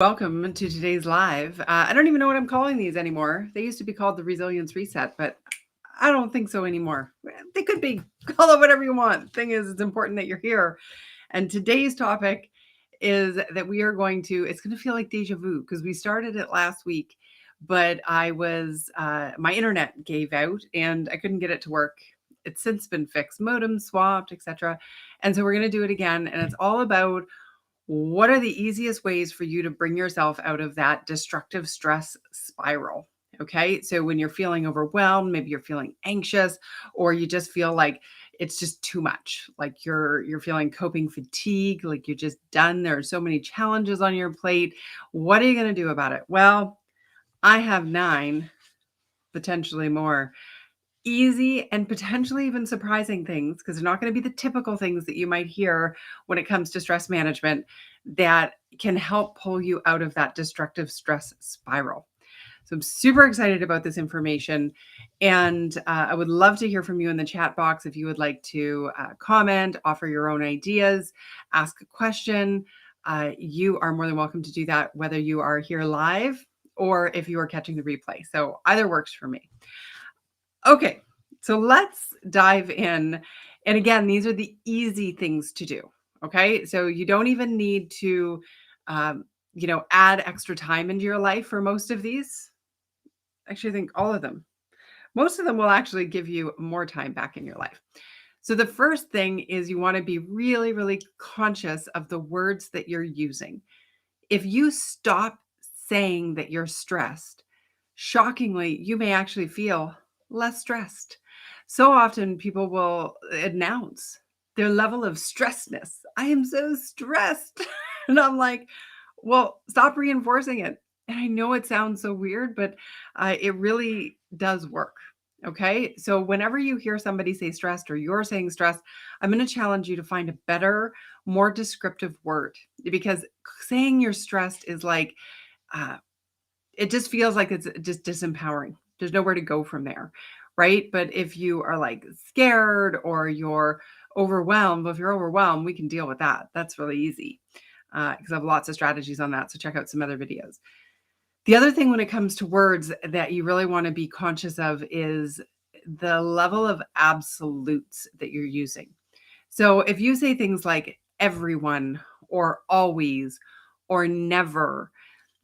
Welcome to today's live. I don't even know what I'm calling these anymore. They used to be called the Resilience Reset, but I don't think so anymore. They could be. Call it whatever you want. Thing is, it's important that you're here. And today's topic is that it's going to feel like deja vu because we started it last week, but my internet gave out and I couldn't get it to work. It's since been fixed, modem swapped, etc. And so we're going to do it again. And it's all about what are the easiest ways for you to bring yourself out of that destructive stress spiral? Okay. So when you're feeling overwhelmed, maybe you're feeling anxious, or you just feel like it's just too much. Like you're feeling coping fatigue, like you're just done. There are so many challenges on your plate. What are you going to do about it? Well, I have 9, potentially more easy and potentially even surprising things, because they're not going to be the typical things that you might hear when it comes to stress management, that can help pull you out of that destructive stress spiral. So I'm super excited about this information. And I would love to hear from you in the chat box if you would like to comment, offer your own ideas, ask a question. You are more than welcome to do that, whether you are here live or if you are catching the replay. So either works for me. Okay, so let's dive in. And again, these are the easy things to do. Okay, so you don't even need to, add extra time into your life for most of these. Actually, I think all of them. Most of them will actually give you more time back in your life. So the first thing is you want to be really, really conscious of the words that you're using. If you stop saying that you're stressed, shockingly, you may actually feel less stressed. So often people will announce their level of stressedness. I am so stressed. And I'm like, well, stop reinforcing it. And I know it sounds so weird, but it really does work. Okay. So whenever you hear somebody say stressed or you're saying stressed, I'm going to challenge you to find a better, more descriptive word, because saying you're stressed is like, uh, it just feels like it's just disempowering. There's nowhere to go from there, right? But if you are like scared or you're overwhelmed, well, if you're overwhelmed, we can deal with that. That's really easy, because I have lots of strategies on that. So check out some other videos. The other thing when it comes to words that you really want to be conscious of is the level of absolutes that you're using. So if you say things like everyone or always or never,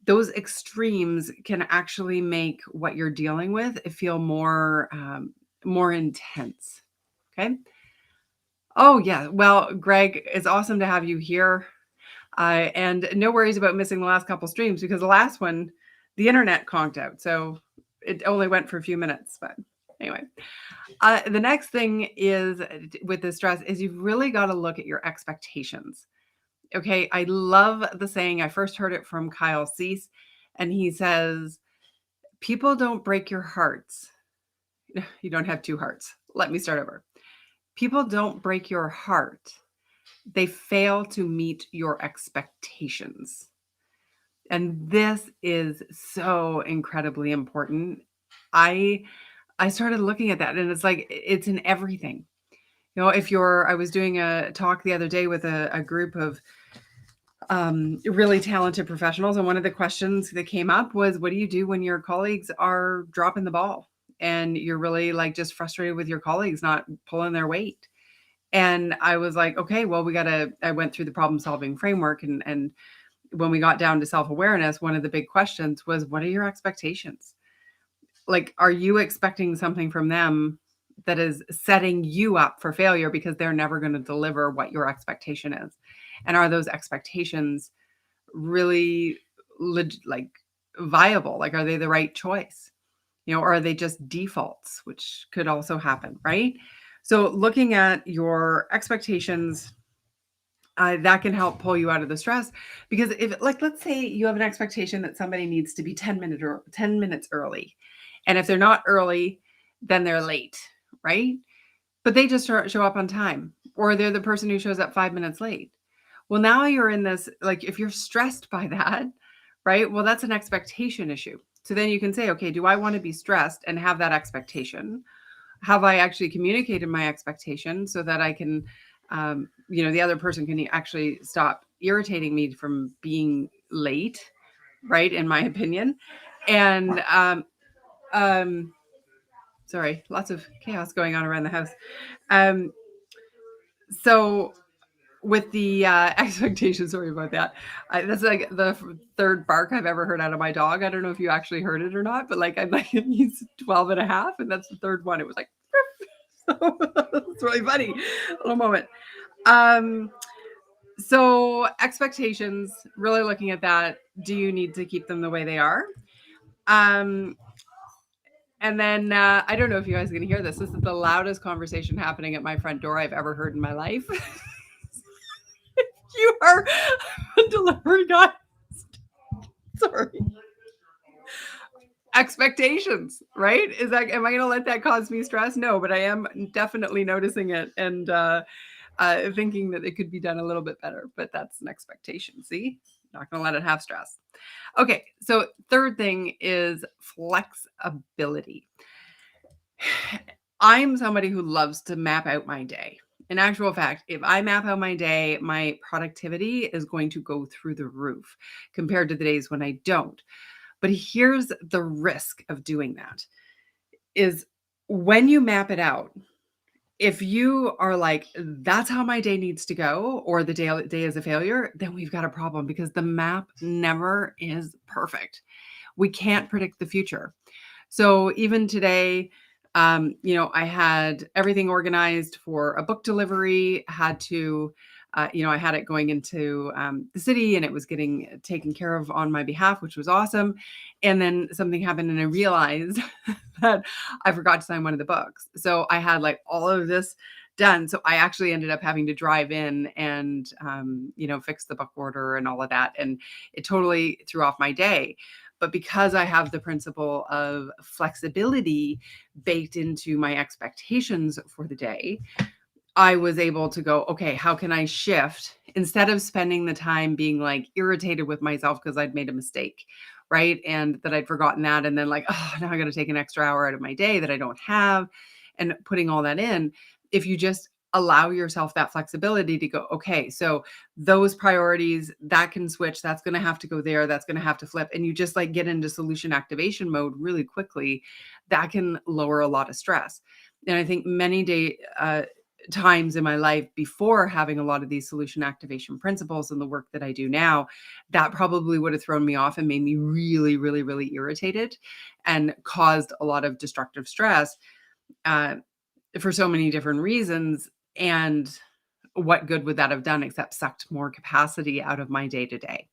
those extremes can actually make what you're dealing with feel more intense. Okay. Oh yeah. Well, Greg, it's awesome to have you here. And no worries about missing the last couple streams, because the last one, the internet conked out. So it only went for a few minutes. But anyway, the next thing is with the stress is you've really got to look at your expectations. Okay. I love the saying. I first heard it from Kyle Cease, and he says, people don't break your hearts. You don't have 2 hearts. Let me start over. People don't break your heart. They fail to meet your expectations. And this is so incredibly important. I started looking at that, and it's like it's in everything. I was doing a talk the other day with a group of really talented professionals, and one of the questions that came up was, what do you do when your colleagues are dropping the ball and you're really like just frustrated with your colleagues not pulling their weight? And I was like, okay, well, I went through the problem solving framework, and when we got down to self-awareness, one of the big questions was, what are your expectations? Like, are you expecting something from them that is setting you up for failure because they're never going to deliver what your expectation is? And are those expectations really like viable? Like, are they the right choice? Or are they just defaults, which could also happen, right? So looking at your expectations, that can help pull you out of the stress. Because if, like, let's say you have an expectation that somebody needs to be 10 minutes early. And if they're not early, then they're late, right? But they just show up on time, or they're the person who shows up 5 minutes late. Well, now you're in this, like, if you're stressed by that, right? Well, that's an expectation issue. So then you can say, okay, do I want to be stressed and have that expectation? Have I actually communicated my expectation so that I can, the other person can actually stop irritating me from being late? right? In my opinion. And um, sorry, lots of chaos going on around the house. Um, so with the expectations, sorry about that. That's like the third bark I've ever heard out of my dog. I don't know if you actually heard it or not, but like I'm like, he's 12 and a half, and that's the third one. It was like, so it's really funny. A little moment. Um, so expectations, really looking at that. Do you need to keep them the way they are? Um, and then I don't know if you guys are going to hear this. This is the loudest conversation happening at my front door I've ever heard in my life. You are a delivery guy. Sorry. Expectations, right? Is that, am I going to let that cause me stress? No, but I am definitely noticing it and thinking that it could be done a little bit better, but that's an expectation. See, not going to let it have stress. Okay. So third thing is flexibility. I'm somebody who loves to map out my day. In actual fact, if I map out my day, my productivity is going to go through the roof compared to the days when I don't. But here's the risk of doing that is when you map it out, if you are like, that's how my day needs to go, or the day is a failure, then we've got a problem because the map never is perfect. We can't predict the future. So even today, I had everything organized for a book delivery, had to, I had it going into the city and it was getting taken care of on my behalf, which was awesome. And then something happened and I realized that I forgot to sign one of the books. So I had like all of this done. So I actually ended up having to drive in and, fix the book order and all of that. And it totally threw off my day. But because I have the principle of flexibility baked into my expectations for the day, I was able to go, okay, how can I shift instead of spending the time being like irritated with myself because I'd made a mistake, right? And that I'd forgotten that. And then like, oh, now I got to take an extra hour out of my day that I don't have and putting all that in. If you just allow yourself that flexibility to go, okay, so those priorities that can switch, that's going to have to go there, that's going to have to flip. And you just like get into solution activation mode really quickly. That can lower a lot of stress. And I think many times in my life before having a lot of these solution activation principles and the work that I do now, that probably would have thrown me off and made me really, really, really irritated and caused a lot of destructive stress for so many different reasons. And what good would that have done except sucked more capacity out of my day to day?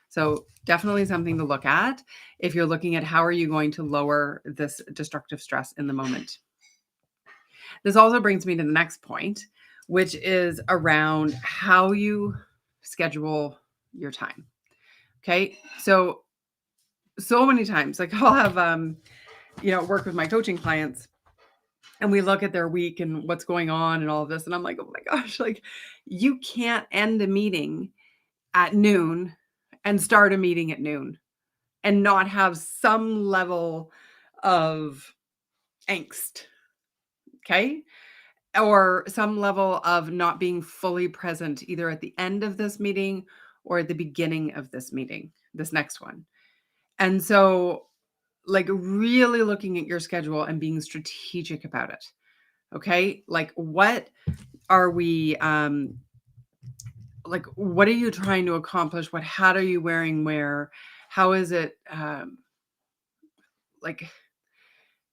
So definitely something to look at if you're looking at how are you going to lower this destructive stress in the moment. This also brings me to the next point, which is around how you schedule your time. Okay. So many times, like I'll have, work with my coaching clients and we look at their week and what's going on and all of this. And I'm like, oh my gosh, like you can't end a meeting at noon and start a meeting at noon and not have some level of angst. Okay. Or some level of not being fully present either at the end of this meeting or at the beginning of this meeting, this next one. And so like really looking at your schedule and being strategic about it. Okay? Like what are we what are you trying to accomplish? What hat are you wearing where? How is it like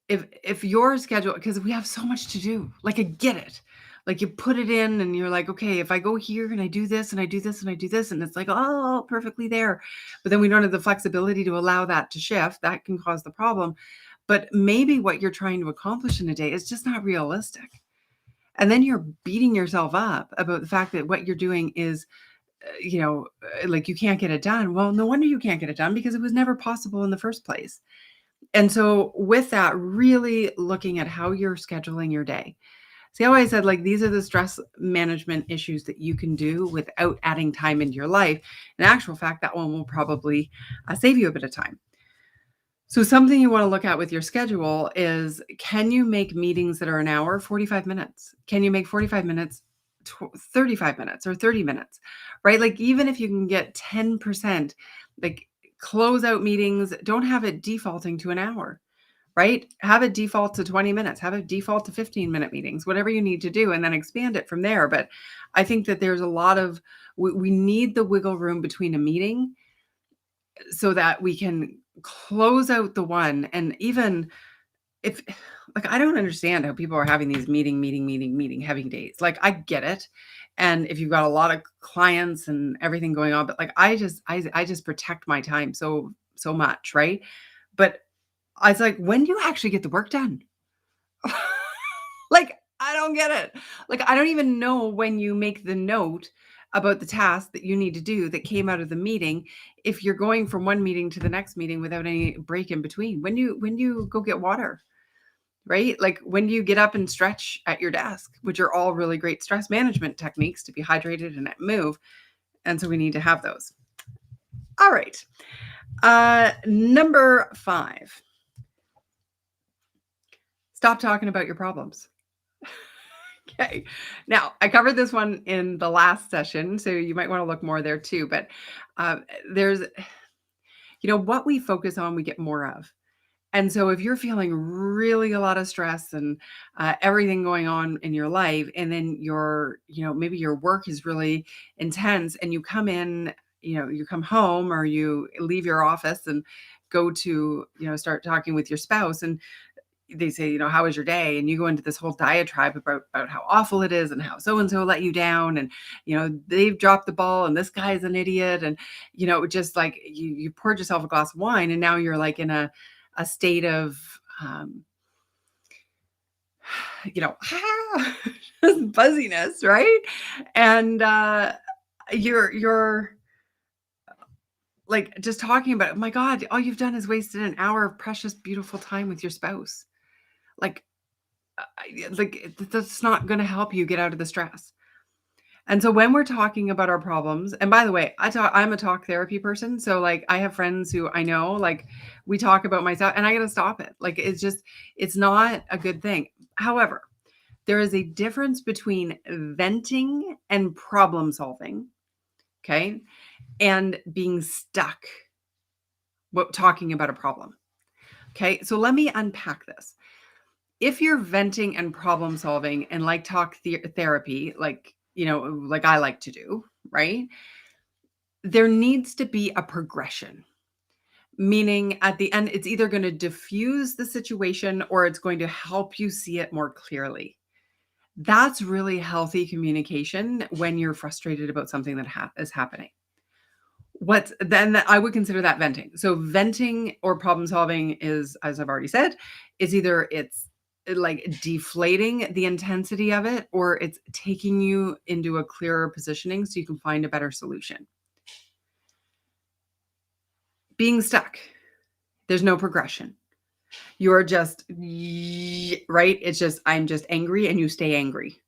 if your schedule, because we have so much to do, like I get it. Like you put it in and you're like, okay, if I go here and I do this and I do this and I do this, and it's like, oh, perfectly there. But then we don't have the flexibility to allow that to shift. That can cause the problem. But maybe what you're trying to accomplish in a day is just not realistic. And then you're beating yourself up about the fact that what you're doing is, like you can't get it done. Well, no wonder you can't get it done because it was never possible in the first place. And so with that, really looking at how you're scheduling your day. See how I said, like, these are the stress management issues that you can do without adding time into your life. In actual fact, that one will probably save you a bit of time. So something you want to look at with your schedule is, can you make meetings that are an hour, 45 minutes? Can you make 45 minutes, 35 minutes or 30 minutes, right? Like even if you can get 10%, like close out meetings. Don't have it defaulting to an hour, right? Have it default to 20 minutes, have it default to 15-minute meetings, whatever you need to do, and then expand it from there. But I think that there's a lot of, we need the wiggle room between a meeting so that we can close out the one. And even if, like, I don't understand how people are having these meeting heavy days. Like, I get it. And if you've got a lot of clients and everything going on, but like, I just protect my time so much, right? But it's like, when do you actually get the work done? Like, I don't get it. Like, I don't even know when you make the note about the task that you need to do that came out of the meeting, if you're going from one meeting to the next meeting without any break in between. When you go get water, right? Like, when do you get up and stretch at your desk, which are all really great stress management techniques to be hydrated and move. And so we need to have those. All right. Number 5. Stop talking about your problems. Okay. Now, I covered this one in the last session, so you might want to look more there too. But there's, what we focus on, we get more of. And so if you're feeling really a lot of stress and everything going on in your life, and then maybe your work is really intense, and you come in, you come home or you leave your office and go to, start talking with your spouse, and they say, how was your day? And you go into this whole diatribe about how awful it is and how so-and-so let you down. And, they've dropped the ball and this guy's an idiot. And, just like you poured yourself a glass of wine, and now you're like in a state of, just buzziness, right? And you're like just talking about, oh my God, all you've done is wasted an hour of precious, beautiful time with your spouse. Like, that's not going to help you get out of the stress. And so when we're talking about our problems, and by the way, I'm a talk therapy person. So like, I have friends who I know, like, we talk about myself, and I got to stop it. Like, it's not a good thing. However, there is a difference between venting and problem solving. Okay. And being stuck talking about a problem. Okay. So let me unpack this. If you're venting and problem solving and like talk therapy, like I like to do, right? There needs to be a progression, meaning at the end, it's either going to diffuse the situation or it's going to help you see it more clearly. That's really healthy communication when you're frustrated about something that is happening. Then I would consider that venting. So venting or problem solving is, as I've already said, is either it's like deflating the intensity of it, or it's taking you into a clearer positioning so you can find a better solution. Being stuck, there's no progression. You're just, right? It's just, I'm just angry, and you stay angry.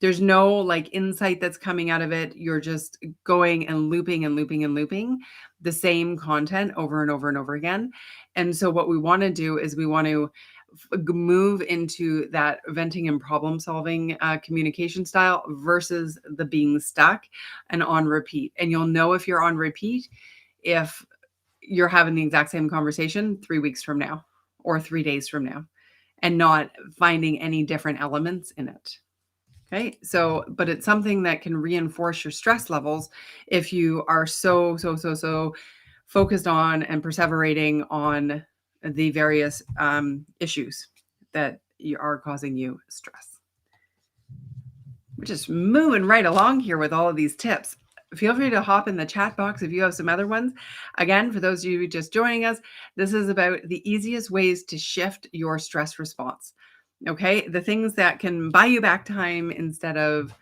There's no like insight that's coming out of it. You're just going and looping and looping and looping the same content over and over and over again. And so what we want to do is we want to move into that venting and problem solving communication style versus the being stuck and on repeat. And you'll know if you're on repeat if you're having the exact same conversation 3 weeks from now or 3 days from now and not finding any different elements in it. Okay. So, but it's something that can reinforce your stress levels if you are so focused on and perseverating on the various issues that are causing you stress. We're just moving right along here with all of these tips. Feel free to hop in the chat box if you have some other ones. Again, for those of you just joining us, this is about the easiest ways to shift your stress response. Okay, the things that can buy you back time instead of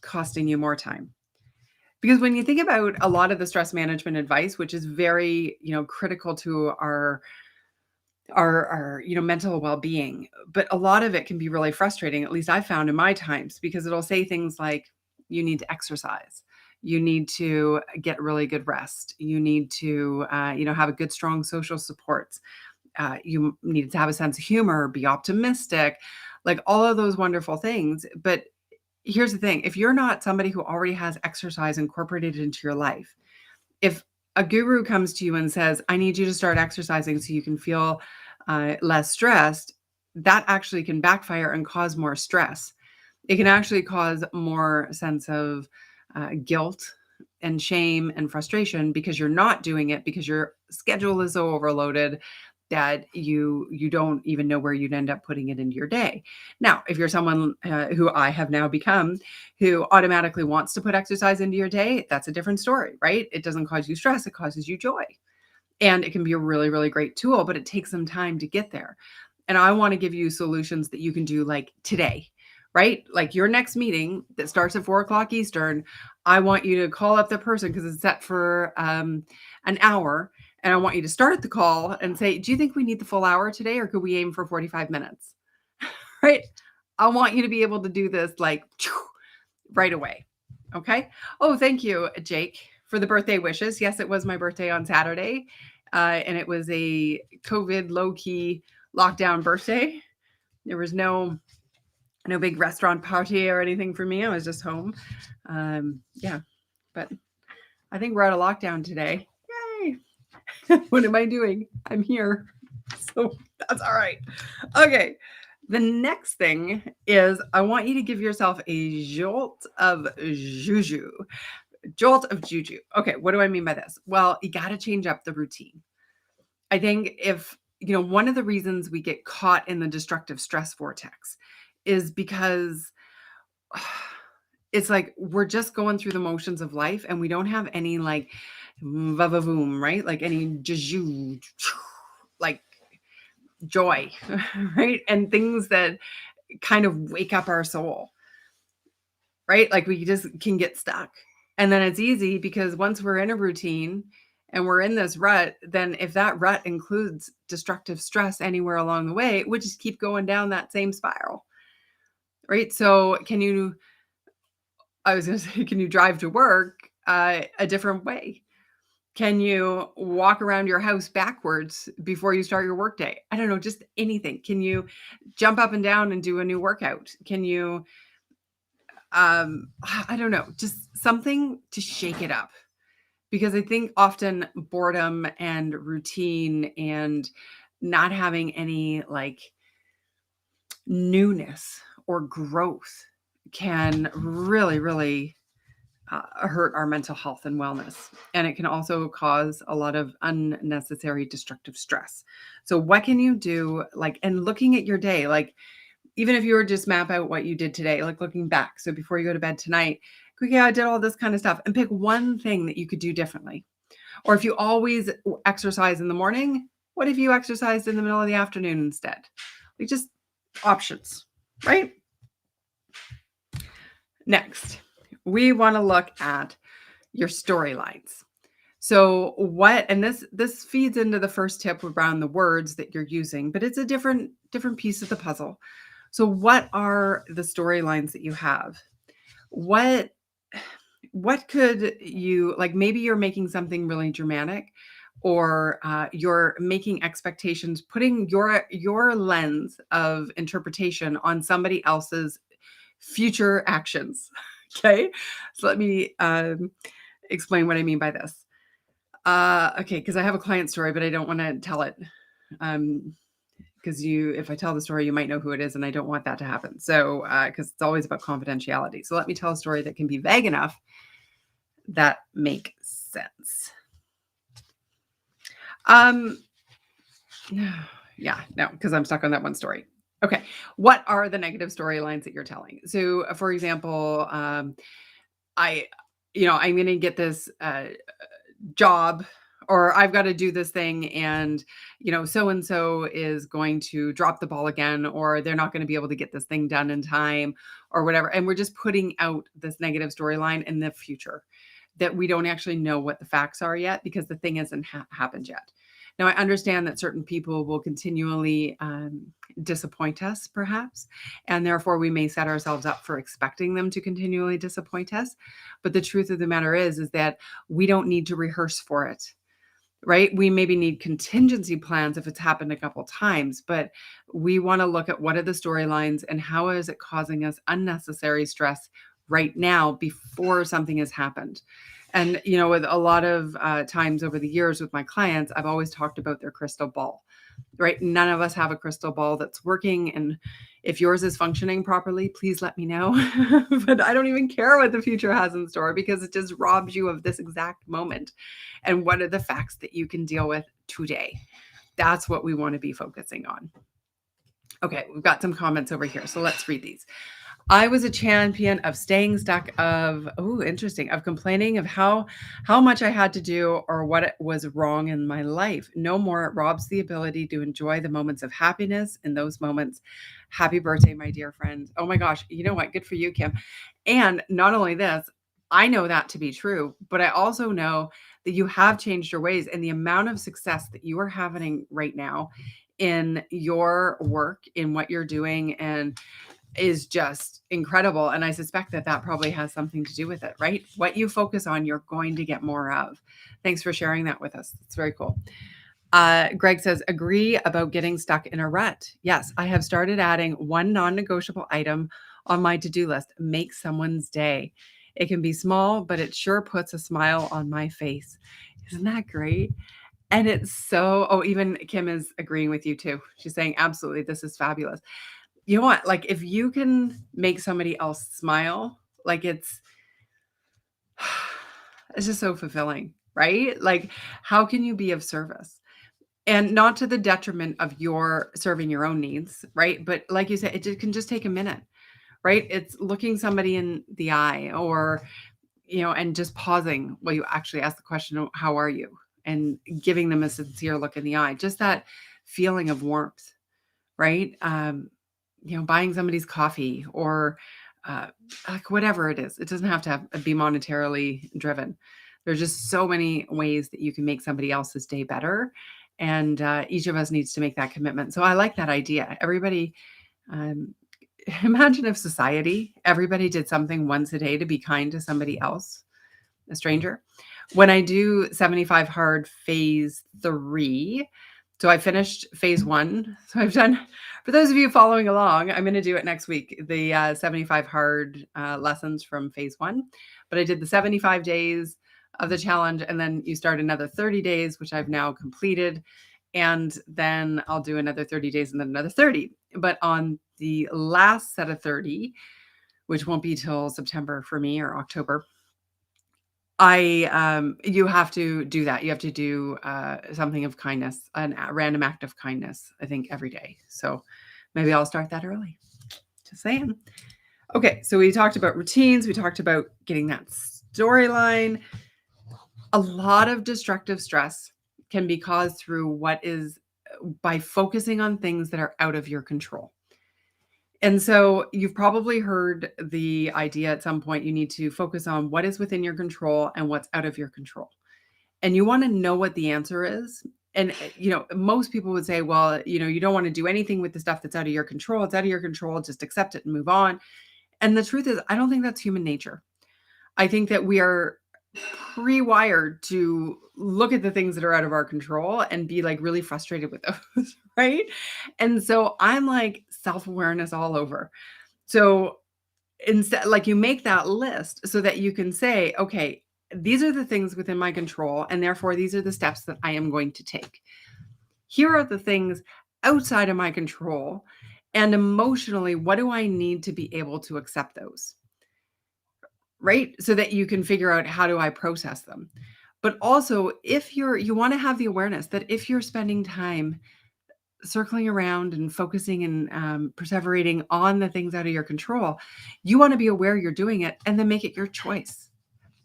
costing you more time. Because when you think about a lot of the stress management advice, which is very, critical to our mental well-being, but a lot of it can be really frustrating, at least I found in my times, because it'll say things like, you need to exercise, you need to get really good rest, you need to have a good, strong social supports, you need to have a sense of humor, be optimistic, like all of those wonderful things. But here's the thing, if you're not somebody who already has exercise incorporated into your life, if a guru comes to you and says, I need you to start exercising so you can feel less stressed, that actually can backfire and cause more stress. It can actually cause more sense of guilt and shame and frustration because you're not doing it, because your schedule is so overloaded that you don't even know where you'd end up putting it into your day. Now, if you're someone who I have now become, who automatically wants to put exercise into your day, that's a different story, right? It doesn't cause you stress, it causes you joy. And it can be a really, really great tool, but it takes some time to get there. And I want to give you solutions that you can do like today, right? Like your next meeting that starts at 4 o'clock Eastern, I want you to call up the person because it's set for an hour. And I want you to start the call and say, do you think we need the full hour today or could we aim for 45 minutes? Right? I want you to be able to do this like right away. Okay. Oh, thank you, Jake, for the birthday wishes. Yes, it was my birthday on Saturday. And it was a COVID low-key lockdown birthday. There was no big restaurant party or anything for me. I was just home. Yeah, but I think we're out of lockdown today. Yay! What am I doing? I'm here. So that's all right. Okay. The next thing is I want you to give yourself a jolt of Juju. Jolt of Juju. Okay, what do I mean by this? Well, you got to change up the routine. I think if, one of the reasons we get caught in the destructive stress vortex is because it's like we're just going through the motions of life and we don't have any like va-va-voom, right? Like any juju, like joy, right? And things that kind of wake up our soul, right? Like we just can get stuck. And then it's easy because once we're in a routine and we're in this rut, then if that rut includes destructive stress anywhere along the way, we just keep going down that same spiral, right? So I was going to say, can you drive to work a different way? Can you walk around your house backwards before you start your workday? I don't know, just anything. Can you jump up and down and do a new workout? Can you, I don't know, just something to shake it up? Because I think often boredom and routine and not having any like newness or growth can really, really hurt our mental health and wellness. And it can also cause a lot of unnecessary destructive stress. So what can you do? Like, and looking at your day, like, even if you were just map out what you did today, like looking back. So before you go to bed tonight, okay, I did all this kind of stuff and pick one thing that you could do differently. Or if you always exercise in the morning, what if you exercised in the middle of the afternoon instead? Like just options, right? Next, we want to look at your storylines. So and this feeds into the first tip around the words that you're using, but it's a different piece of the puzzle. So what are the storylines that you have? What could you like? Maybe you're making something really dramatic, or you're making expectations, putting your lens of interpretation on somebody else's future actions. Okay, so let me explain what I mean by this. Okay, because I have a client story, but I don't want to tell it. Because if I tell the story, you might know who it is, and I don't want that to happen. So, because it's always about confidentiality. So let me tell a story that can be vague enough that make sense. Yeah, no, because I'm stuck on that one story. Okay, what are the negative storylines that you're telling? So, for example, I'm going to get this job, or I've got to do this thing, and so and so is going to drop the ball again, or they're not going to be able to get this thing done in time, or whatever. And we're just putting out this negative storyline in the future that we don't actually know what the facts are yet because the thing hasn't happened yet. Now, I understand that certain people will continually disappoint us, perhaps, and therefore we may set ourselves up for expecting them to continually disappoint us. But the truth of the matter is that we don't need to rehearse for it, right? We maybe need contingency plans if it's happened a couple times, but we want to look at what are the storylines and how is it causing us unnecessary stress right now before something has happened. And, you know, with a lot of times over the years with my clients, I've always talked about their crystal ball, right? None of us have a crystal ball that's working. And if yours is functioning properly, please let me know. But I don't even care what the future has in store because it just robs you of this exact moment. And what are the facts that you can deal with today? That's what we want to be focusing on. Okay, we've got some comments over here. So let's read these. I was a champion of staying stuck, of interesting, of complaining of how much I had to do or what was wrong in my life. No more. It robs the ability to enjoy the moments of happiness in those moments. Happy birthday, my dear friend. Oh my gosh. You know what? Good for you, Kim. And not only this, I know that to be true, but I also know that you have changed your ways, and the amount of success that you are having right now in your work, in what you're doing, and is just incredible. And I suspect that that probably has something to do with it, right? What you focus on, you're going to get more of. Thanks for sharing that with us. It's very cool. Greg says, agree about getting stuck in a rut. Yes, I have started adding one non-negotiable item on my to-do list. Make someone's day. It can be small, but it sure puts a smile on my face. Isn't that great? And it's so, even Kim is agreeing with you too. She's saying, absolutely, this is fabulous. You know what? Like, if you can make somebody else smile, like it's just so fulfilling, right? Like, how can you be of service? And not to the detriment of your serving your own needs, right? But like you said, can just take a minute, right? It's looking somebody in the eye, or, you know, and just pausing while you actually ask the question, how are you? And giving them a sincere look in the eye, just that feeling of warmth, right? You know, buying somebody's coffee, or like whatever it is. It doesn't have to be monetarily driven. There's just so many ways that you can make somebody else's day better. And each of us needs to make that commitment. So I like that idea. Everybody, um, imagine if society, everybody did something once a day to be kind to somebody else, a stranger. When I do 75 hard phase 3, so I finished phase 1. So I've done, for those of you following along, I'm going to do it next week, the 75 hard lessons from phase 1. But I did the 75 days of the challenge, and then you start another 30 days, which I've now completed. And then I'll do another 30 days and then another 30. But on the last set of 30, which won't be till September for me, or October, you have to do that. You have to do something of kindness, a random act of kindness, I think, every day. So maybe I'll start that early. Just saying. Okay, so we talked about routines. We talked about getting that storyline. A lot of destructive stress can be caused through by focusing on things that are out of your control. And so you've probably heard the idea at some point, you need to focus on what is within your control and what's out of your control. And you want to know what the answer is. And, you know, most people would say, well, you know, you don't want to do anything with the stuff that's out of your control. It's out of your control. Just accept it and move on. And the truth is, I don't think that's human nature. I think that we are pre-wired to look at the things that are out of our control and be like really frustrated with those, right? And so I'm like self-awareness all over. So instead, like, you make that list so that you can say, okay, these are the things within my control, and therefore these are the steps that I am going to take. Here are the things outside of my control, and emotionally, what do I need to be able to accept those? Right? So that you can figure out, how do I process them? But also, if you want to have the awareness that if you're spending time circling around and focusing and perseverating on the things out of your control, you want to be aware you're doing it and then make it your choice,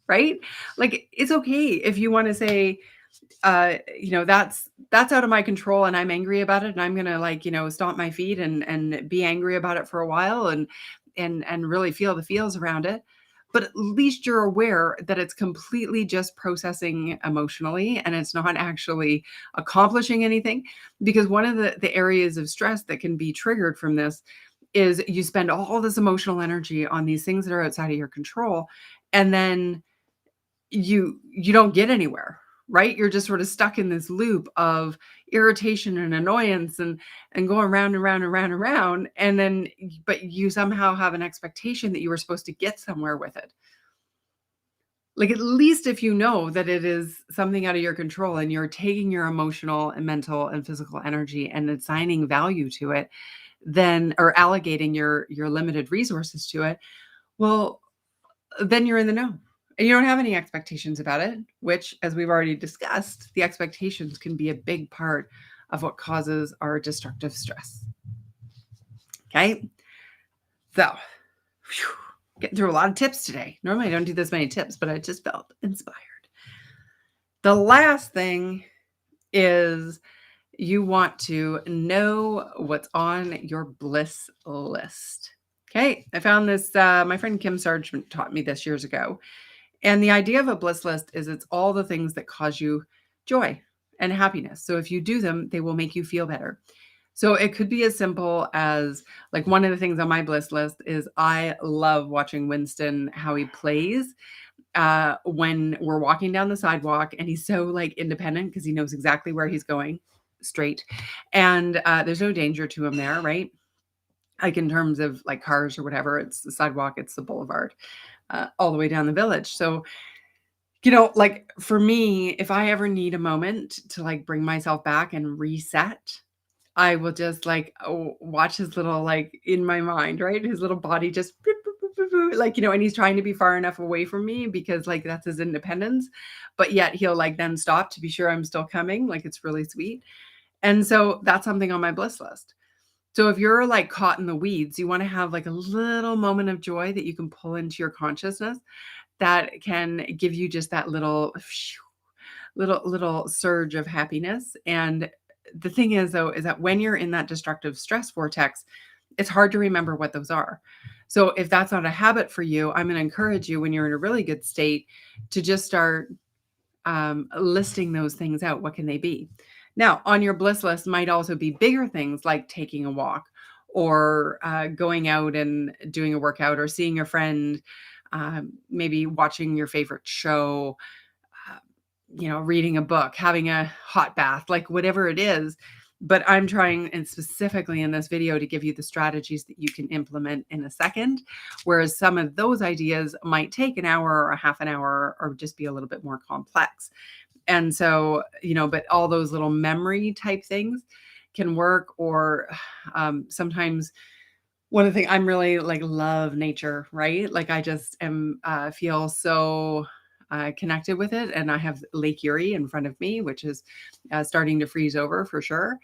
right? Like, it's okay if you want to say, you know, that's out of my control and I'm angry about it, and I'm going to, like, you know, stomp my feet and be angry about it for a while and really feel the feels around it. But at least you're aware that it's completely just processing emotionally, and it's not actually accomplishing anything. Because one of the areas of stress that can be triggered from this is you spend all this emotional energy on these things that are outside of your control, and then you don't get anywhere, right? You're just sort of stuck in this loop of irritation and annoyance and going round and round and round and round. And then, but you somehow have an expectation that you were supposed to get somewhere with it. Like, at least if you know that it is something out of your control and you're taking your emotional and mental and physical energy and assigning value to it, then or allocating your limited resources to it, well, then you're in the know. And you don't have any expectations about it, which, as we've already discussed, the expectations can be a big part of what causes our destructive stress. Okay? So, getting through a lot of tips today. Normally I don't do this many tips, but I just felt inspired. The last thing is you want to know what's on your bliss list. Okay, I found this, my friend Kim Sargent taught me this years ago. And the idea of a bliss list is it's all the things that cause you joy and happiness. So if you do them, they will make you feel better. So it could be as simple as, like, one of the things on my bliss list is I love watching Winston, how he plays when we're walking down the sidewalk, and he's so like independent because he knows exactly where he's going straight. And there's no danger to him there, right? Like in terms of like cars or whatever, it's the sidewalk, it's the boulevard, all the way down the village. So, like for me, if I ever need a moment to like bring myself back and reset, I will just like watch his little, like, in my mind, right? His little body just boop, boop, boop, boop, boop, like, and he's trying to be far enough away from me because like that's his independence, but yet he'll like then stop to be sure I'm still coming. Like, it's really sweet. And so that's something on my bliss list. So if you're like caught in the weeds, you want to have like a little moment of joy that you can pull into your consciousness that can give you just that little surge of happiness. And the thing is, though, is that when you're in that destructive stress vortex, it's hard to remember what those are. So if that's not a habit for you, I'm going to encourage you, when you're in a really good state, to just start listing those things out. What can they be? Now, on your bliss list might also be bigger things like taking a walk, or going out and doing a workout, or seeing a friend, maybe watching your favorite show, uh, reading a book, having a hot bath, like whatever it is. But I'm trying, and specifically in this video, to give you the strategies that you can implement in a second, whereas some of those ideas might take an hour or a half an hour or just be a little bit more complex. And so, but all those little memory type things can work. Or sometimes one of the things, I'm really like love nature, right? Like I just am feel so connected with it. And I have Lake Erie in front of me, which is starting to freeze over for sure.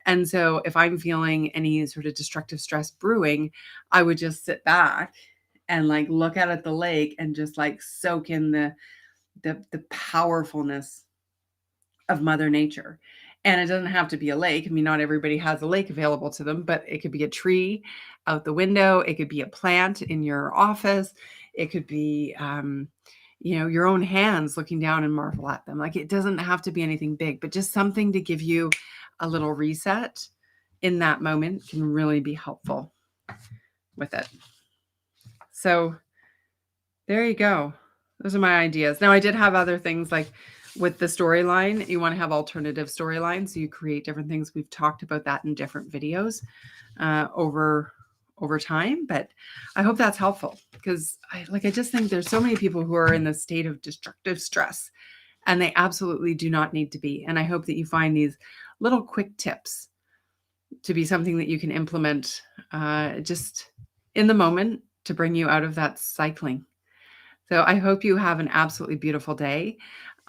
And so if I'm feeling any sort of destructive stress brewing, I would just sit back and like look out at the lake and just like soak in the powerfulness of Mother Nature. And it doesn't have to be a lake. I mean, not everybody has a lake available to them, but it could be a tree out the window. It could be a plant in your office. It could be, your own hands looking down and marvel at them. Like, it doesn't have to be anything big, but just something to give you a little reset in that moment can really be helpful with it. So there you go. Those are my ideas. Now, I did have other things like with the storyline. You want to have alternative storylines. So you create different things. We've talked about that in different videos over time, but I hope that's helpful, because I just think there's so many people who are in the state of destructive stress, and they absolutely do not need to be. And I hope that you find these little quick tips to be something that you can implement just in the moment to bring you out of that cycling. So I hope you have an absolutely beautiful day.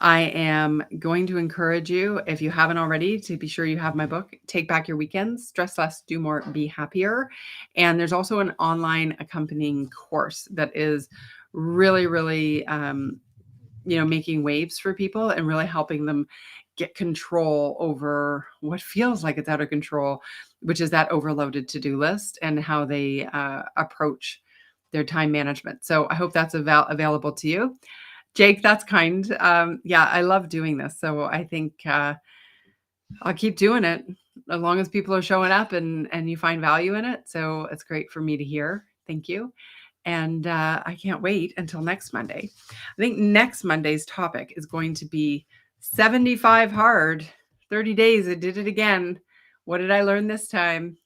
I am going to encourage you, if you haven't already, to be sure you have my book, Take Back Your Weekends, Stress Less, Do More, Be Happier. And there's also an online accompanying course that is really, really, making waves for people and really helping them get control over what feels like it's out of control, which is that overloaded to-do list, and how they approach their time management. So I hope that's available to you. Jake, that's kind. Yeah, I love doing this. So I think I'll keep doing it as long as people are showing up and you find value in it. So it's great for me to hear. Thank you. And I can't wait until next Monday. I think next Monday's topic is going to be 75 hard, 30 days. I did it again. What did I learn this time?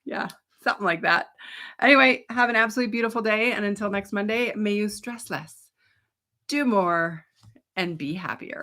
Yeah, something like that. Anyway, have an absolutely beautiful day. And until next Monday, may you stress less, do more, and be happier.